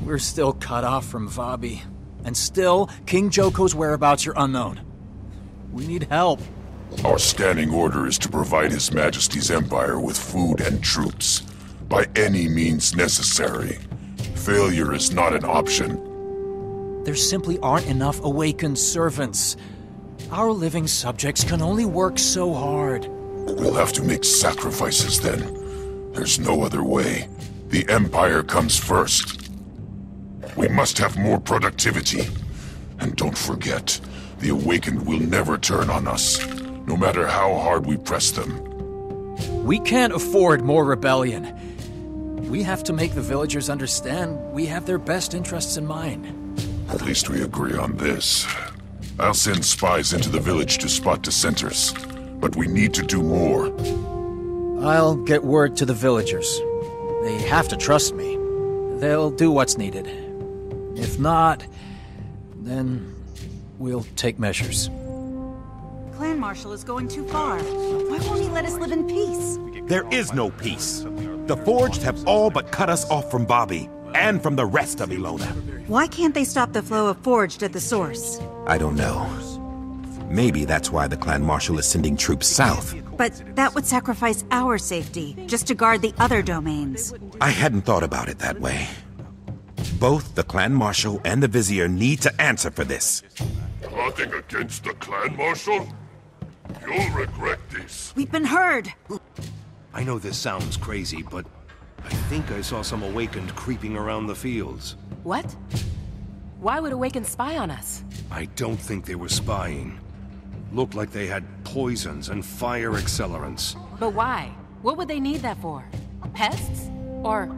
We're still cut off from Vabi, and still, King Joko's whereabouts are unknown. We need help. Our standing order is to provide His Majesty's Empire with food and troops, by any means necessary. Failure is not an option. There simply aren't enough awakened servants. Our living subjects can only work so hard. We'll have to make sacrifices then. There's no other way. The Empire comes first. We must have more productivity. And don't forget, the Awakened will never turn on us, no matter how hard we press them. We can't afford more rebellion. We have to make the villagers understand we have their best interests in mind. At least we agree on this. I'll send spies into the village to spot dissenters, but we need to do more. I'll get word to the villagers. They have to trust me. They'll do what's needed. If not, then we'll take measures. Clan Marshal is going too far. Why won't he let us live in peace? There is no peace. The Forged have all but cut us off from Bobby, and from the rest of Ilona. Why can't they stop the flow of Forged at the source? I don't know. Maybe that's why the Clan Marshal is sending troops south. But that would sacrifice our safety, just to guard the other domains. I hadn't thought about it that way. Both the Clan Marshal and the Vizier need to answer for this. Plotting against the Clan Marshal? You'll regret this. We've been heard! I know this sounds crazy, but I think I saw some Awakened creeping around the fields. What? Why would Awakened spy on us? I don't think they were spying. Looked like they had poisons and fire accelerants. But why? What would they need that for? Pests? Or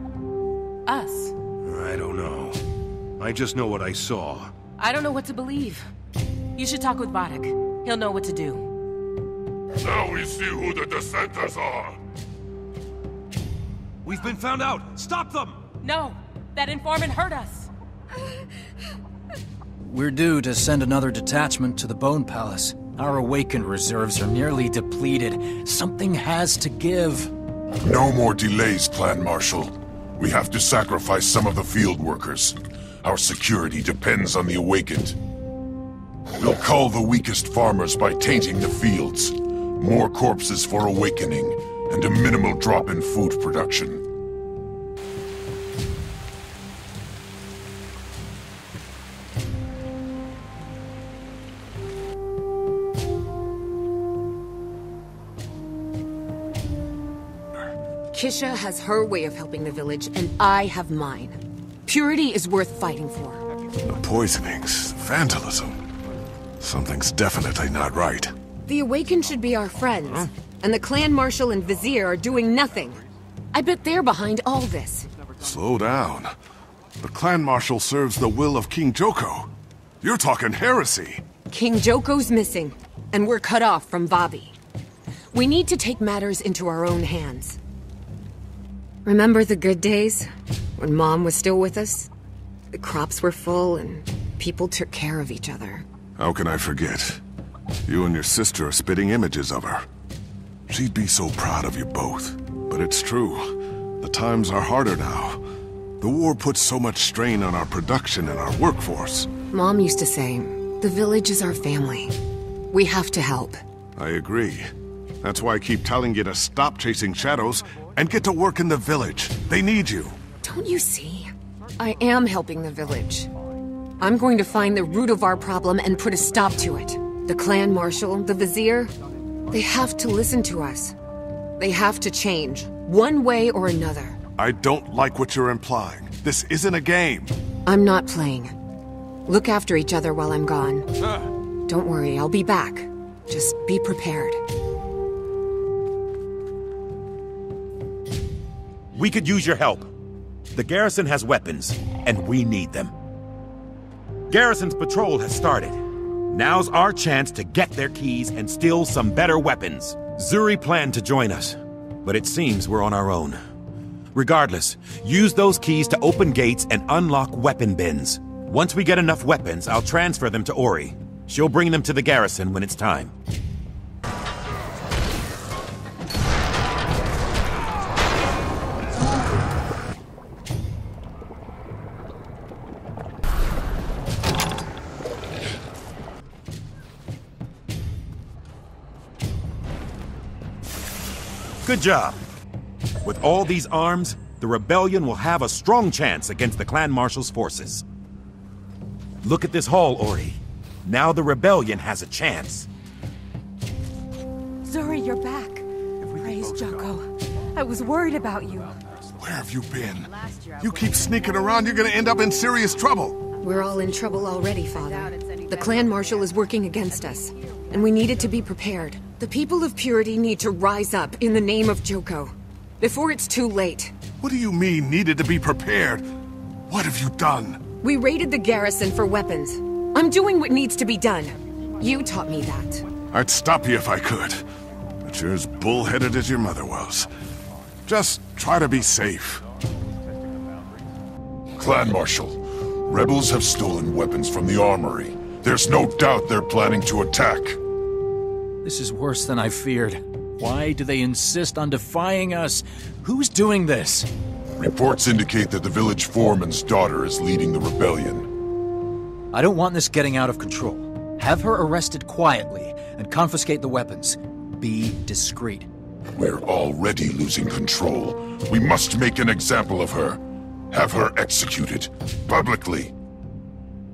us? I don't know. I just know what I saw. I don't know what to believe. You should talk with Varric. He'll know what to do. Now we see who the dissenters are. We've been found out! Stop them! No! That informant hurt us! We're due to send another detachment to the Bone Palace. Our Awakened reserves are nearly depleted. Something has to give. No more delays, Clan Marshal. We have to sacrifice some of the field workers. Our security depends on the Awakened. We'll cull the weakest farmers by tainting the fields. More corpses for awakening, and a minimal drop in food production. Kisha has her way of helping the village, and I have mine. Purity is worth fighting for. The poisonings, vandalism. Something's definitely not right. The Awakened should be our friends, and the Clan Marshal and Vizier are doing nothing. I bet they're behind all this. Slow down. The Clan Marshal serves the will of King Joko. You're talking heresy. King Joko's missing, and we're cut off from Vabi. We need to take matters into our own hands. Remember the good days? When Mom was still with us? The crops were full and people took care of each other. How can I forget? You and your sister are spitting images of her. She'd be so proud of you both. But it's true. The times are harder now. The war puts so much strain on our production and our workforce. Mom used to say, the village is our family. We have to help. I agree. That's why I keep telling you to stop chasing shadows and get to work in the village. They need you. Don't you see? I am helping the village. I'm going to find the root of our problem and put a stop to it. The Clan Marshal, the Vizier, they have to listen to us. They have to change, one way or another. I don't like what you're implying. This isn't a game. I'm not playing. Look after each other while I'm gone. Don't worry, I'll be back. Just be prepared. We could use your help. The garrison has weapons, and we need them. Garrison's patrol has started. Now's our chance to get their keys and steal some better weapons. Zuri planned to join us, but it seems we're on our own. Regardless, use those keys to open gates and unlock weapon bins. Once we get enough weapons, I'll transfer them to Ori. She'll bring them to the garrison when it's time. Good job. With all these arms, the rebellion will have a strong chance against the Clan Marshal's forces. Look at this hall, Ori. Now the rebellion has a chance. Zuri, you're back. Praise Joko. I was worried about you. Where have you been? You keep sneaking around, you're gonna end up in serious trouble. We're all in trouble already, Father. The Clan Marshal is working against us, and we needed to be prepared. The people of Purity need to rise up in the name of Joko, before it's too late. What do you mean, needed to be prepared? What have you done? We raided the garrison for weapons. I'm doing what needs to be done. You taught me that. I'd stop you if I could, but you're as bullheaded as your mother was. Just try to be safe. Clan Marshal, rebels have stolen weapons from the armory. There's no doubt they're planning to attack. This is worse than I feared. Why do they insist on defying us? Who's doing this? Reports indicate that the village foreman's daughter is leading the rebellion. I don't want this getting out of control. Have her arrested quietly and confiscate the weapons. Be discreet. We're already losing control. We must make an example of her. Have her executed. Publicly.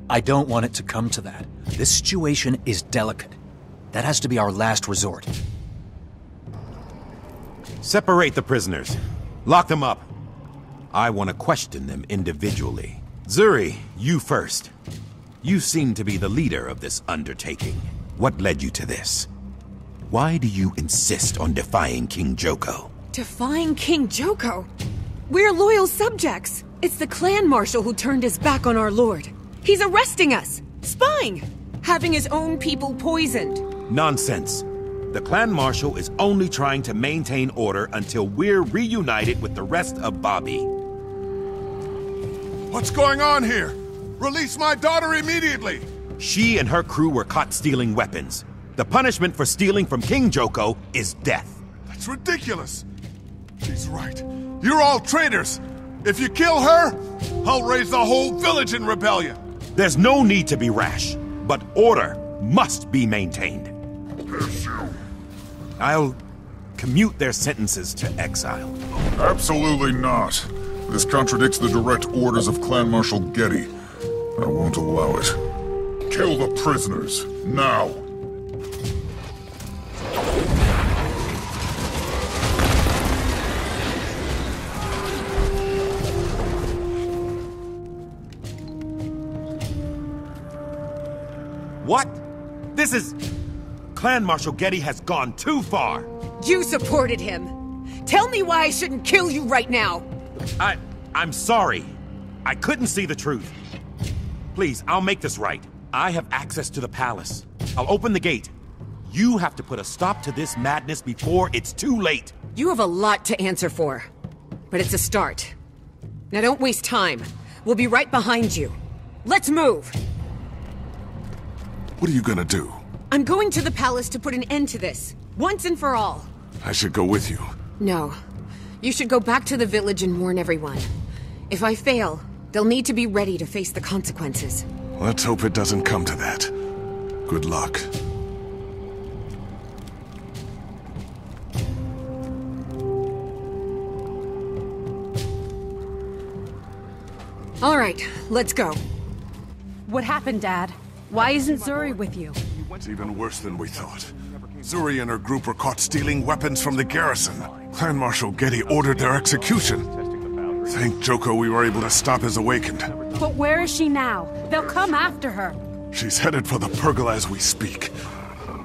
I don't want it to come to that. This situation is delicate. That has to be our last resort. Separate the prisoners. Lock them up. I want to question them individually. Zuri, you first. You seem to be the leader of this undertaking. What led you to this? Why do you insist on defying King Joko? Defying King Joko? We're loyal subjects. It's the Clan Marshal who turned his back on our lord. He's arresting us, spying, having his own people poisoned. Nonsense. The Clan Marshal is only trying to maintain order until we're reunited with the rest of Bobby. What's going on here? Release my daughter immediately! She and her crew were caught stealing weapons. The punishment for stealing from King Joko is death. That's ridiculous! She's right. You're all traitors! If you kill her, I'll raise the whole village in rebellion! There's no need to be rash, but order must be maintained. I'll commute their sentences to exile. Absolutely not. This contradicts the direct orders of Clan Marshal Getty. I won't allow it. Kill the prisoners, now! What? This is... Clan Marshal Getty has gone too far. You supported him. Tell me why I shouldn't kill you right now. I'm sorry. I couldn't see the truth. Please, I'll make this right. I have access to the palace. I'll open the gate. You have to put a stop to this madness before it's too late. You have a lot to answer for, but it's a start. Now don't waste time. We'll be right behind you. Let's move! What are you gonna do? I'm going to the palace to put an end to this, once and for all. I should go with you. No. You should go back to the village and warn everyone. If I fail, they'll need to be ready to face the consequences. Let's hope it doesn't come to that. Good luck. All right, let's go. What happened, Dad? Why isn't Zuri with you? It's even worse than we thought. Zuri and her group were caught stealing weapons from the garrison. Clan Marshal Getty ordered their execution. Thank Joko we were able to stop his awakened. But where is she now? They'll come after her. She's headed for the pergola as we speak.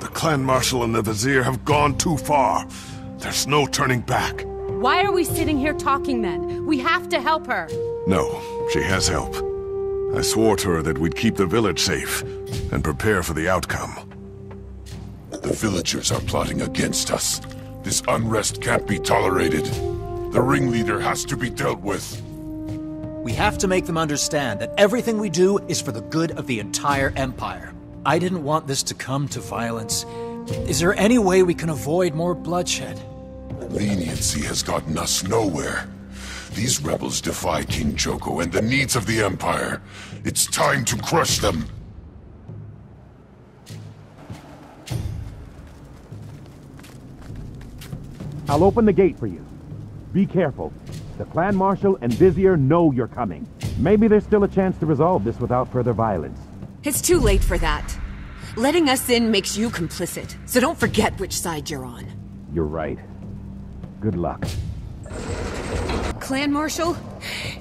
The Clan Marshal and the vizier have gone too far. There's no turning back. Why are we sitting here talking then? We have to help her. No, she has help. I swore to her that we'd keep the village safe and prepare for the outcome. The villagers are plotting against us. This unrest can't be tolerated. The ringleader has to be dealt with. We have to make them understand that everything we do is for the good of the entire Empire. I didn't want this to come to violence. Is there any way we can avoid more bloodshed? Leniency has gotten us nowhere. These rebels defy King Joko and the needs of the Empire. It's time to crush them. I'll open the gate for you. Be careful. The clan marshal and vizier know you're coming. Maybe there's still a chance to resolve this without further violence. It's too late for that. Letting us in makes you complicit, so don't forget which side you're on. You're right. Good luck. Clan Marshal,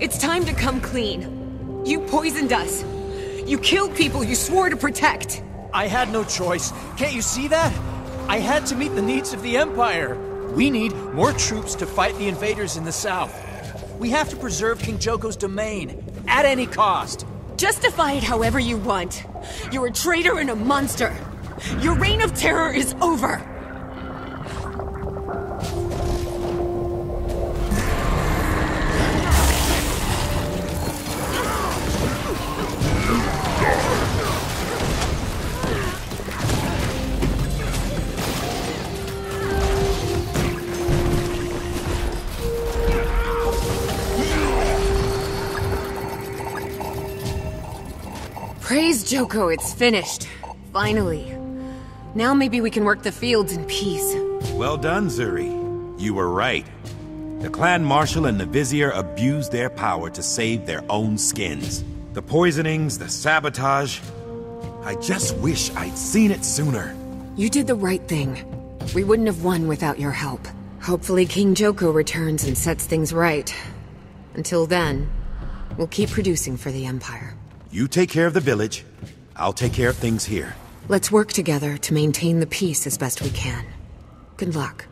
it's time to come clean. You poisoned us. You killed people you swore to protect. I had no choice. Can't you see that? I had to meet the needs of the Empire. We need more troops to fight the invaders in the south. We have to preserve King Joko's domain, at any cost. Justify it however you want. You're a traitor and a monster. Your reign of terror is over. Praise Joko, it's finished. Finally. Now maybe we can work the fields in peace. Well done, Zuri. You were right. The clan marshal and the vizier abused their power to save their own skins. The poisonings, the sabotage. I just wish I'd seen it sooner. You did the right thing. We wouldn't have won without your help. Hopefully King Joko returns and sets things right. Until then, we'll keep producing for the Empire. You take care of the village. I'll take care of things here. Let's work together to maintain the peace as best we can. Good luck.